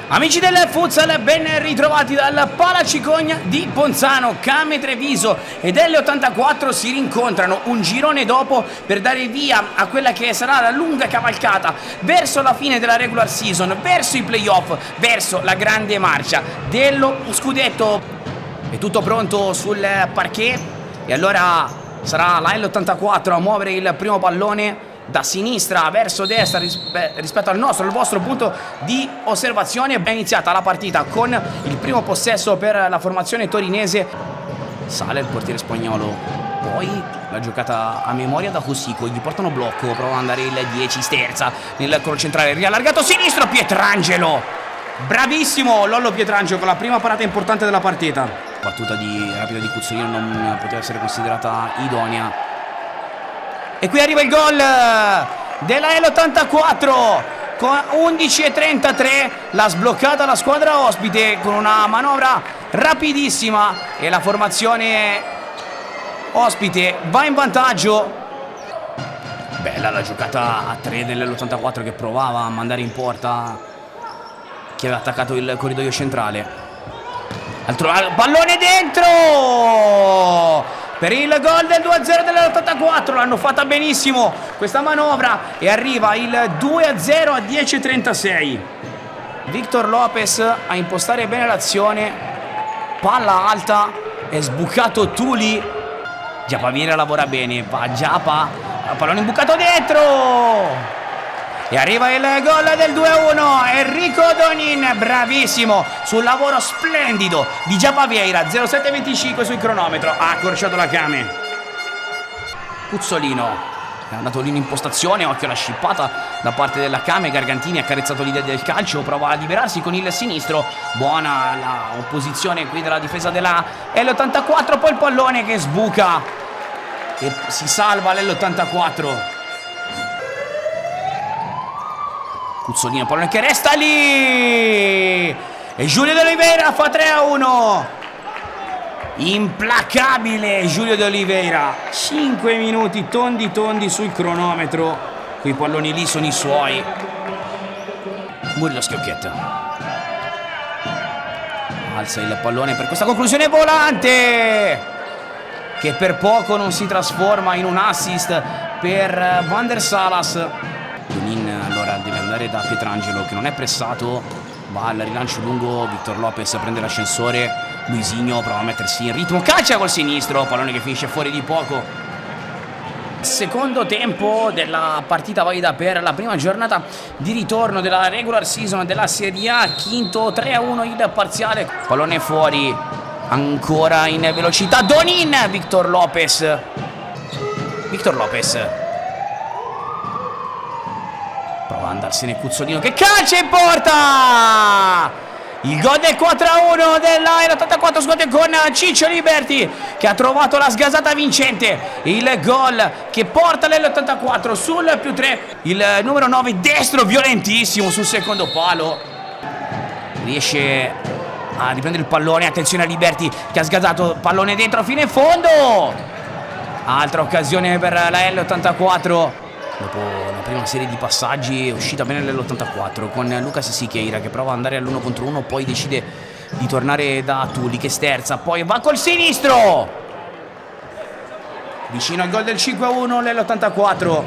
Amici del futsal, ben ritrovati dal Palacicogna di Ponzano. Came Treviso ed L84 si rincontrano un girone dopo per dare via a quella che sarà la lunga cavalcata verso la fine della regular season, verso i playoff, verso la grande marcia dello scudetto. È tutto pronto sul parquet e allora sarà la L84 a muovere il primo pallone da sinistra verso destra rispetto al vostro punto di osservazione. È iniziata la partita con il primo possesso per la formazione torinese. Sale il portiere spagnolo, poi la giocata a memoria da Cosico, gli portano blocco, prova ad andare il 10, sterza nel coro centrale, riallargato sinistro, Pietrangelo, bravissimo Lollo Pietrangelo con la prima parata importante della partita. Battuta rapida di Cuzzolino non poteva essere considerata idonea. E qui arriva il gol della L84 con 11:33, l'ha sbloccata la squadra ospite con una manovra rapidissima e la formazione ospite va in vantaggio. Bella la giocata a 3 dell'84 che provava a mandare in porta chi aveva attaccato il corridoio centrale. Altro pallone dentro! Per il gol del 2-0 dell'84, l'hanno fatta benissimo questa manovra e arriva il 2-0 a 10:36. Victor Lopez a impostare bene l'azione, palla alta, è sbucato Tuli. Giapaviera lavora bene, va Giapa, pallone imbucato dentro! E arriva il gol del 2-1, Enrico Donin, bravissimo sul lavoro splendido di Giapavieira, 07:25 sul cronometro, ha accorciato la Came. Cuzzolino è andato lì in impostazione, occhio alla scippata da parte della Came. Gargantini ha accarezzato l'idea del calcio, prova a liberarsi con il sinistro, buona la opposizione qui della difesa della L84, poi il pallone che sbuca e si salva l'L84. Cuzzolino, pallone che resta lì e Giulio De Oliveira fa 3-1. Implacabile Giulio De Oliveira, 5 minuti tondi sul cronometro, quei palloni lì sono i suoi. Murillo Schiocchetto alza il pallone per questa conclusione volante che per poco non si trasforma in un assist per Van der Salas. Donin allora deve andare da Pietrangelo che non è pressato, va al rilancio lungo, Victor Lopez prende l'ascensore, Luisinho prova a mettersi in ritmo, calcia col sinistro, pallone che finisce fuori di poco. Secondo tempo della partita valida per la prima giornata di ritorno della regular season della Serie A, quinto 3-1 il parziale, pallone fuori ancora in velocità, Donin, Victor Lopez prova ad andarsene Cuzzolino che calcia in porta! Il gol del 4-1 della L84 squadra con Ciccio Liberti che ha trovato la sgasata vincente. Il gol che porta l'L84 sul +3. Il numero 9 destro violentissimo sul secondo palo. Riesce a riprendere il pallone. Attenzione a Liberti che ha sgasato pallone dentro fino in fondo. Altra occasione per la L84. Dopo una prima serie di passaggi è uscita bene l'84 con Lucas Siqueira che prova ad andare all'1 contro 1, poi decide di tornare da Tuli che sterza, poi va col sinistro vicino al gol del 5-1 l'84.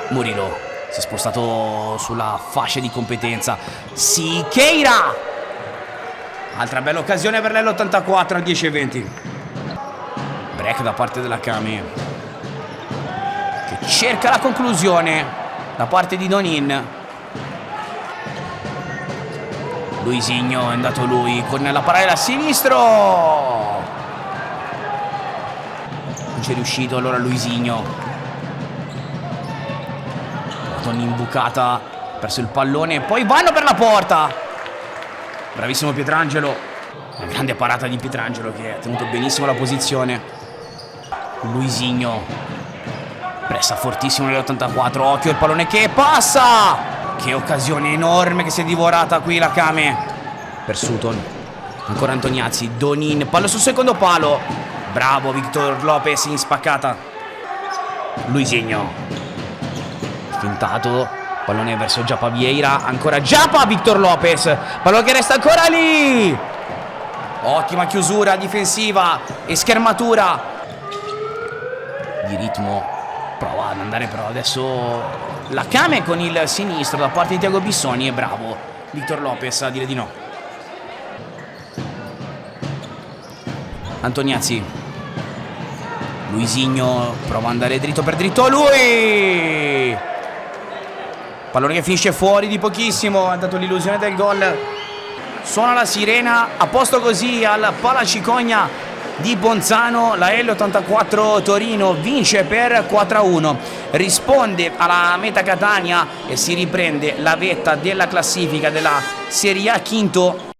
Murillo si è spostato sulla fascia di competenza, Siqueira, altra bella occasione per l'84 al 10:20. Break da parte della Came che cerca la conclusione da parte di Donin. Luisinho è andato lui con la paralela a sinistro, non c'è riuscito allora Luisinho, Don imbucata, perso il pallone, poi vanno per la porta, bravissimo Pietrangelo, una grande parata di Pietrangelo che ha tenuto benissimo la posizione. Luisinho pressa fortissimo nell'84, occhio il pallone che passa, che occasione enorme che si è divorata qui la Came per Sutton. Ancora Antoniazzi, Donin, pallo sul secondo palo, bravo Victor Lopez in spaccata. Luisinho fintato, Pallone verso Giappa Vieira, ancora Giappa, Victor Lopez, pallone che resta ancora lì. Ottima chiusura difensiva e schermatura di ritmo. Prova ad andare però adesso la Kame con il sinistro da parte di Tiago Bissoni, e bravo Victor Lopez a dire di no. Antoniazzi, Luisinho prova ad andare dritto per dritto, lui, pallone che finisce fuori di pochissimo, ha dato l'illusione del gol. Suona la sirena, a posto così al Palacicogna di Ponzano. La L84 Torino vince per 4-1, risponde alla Meta Catania e si riprende la vetta della classifica della Serie A, quinto.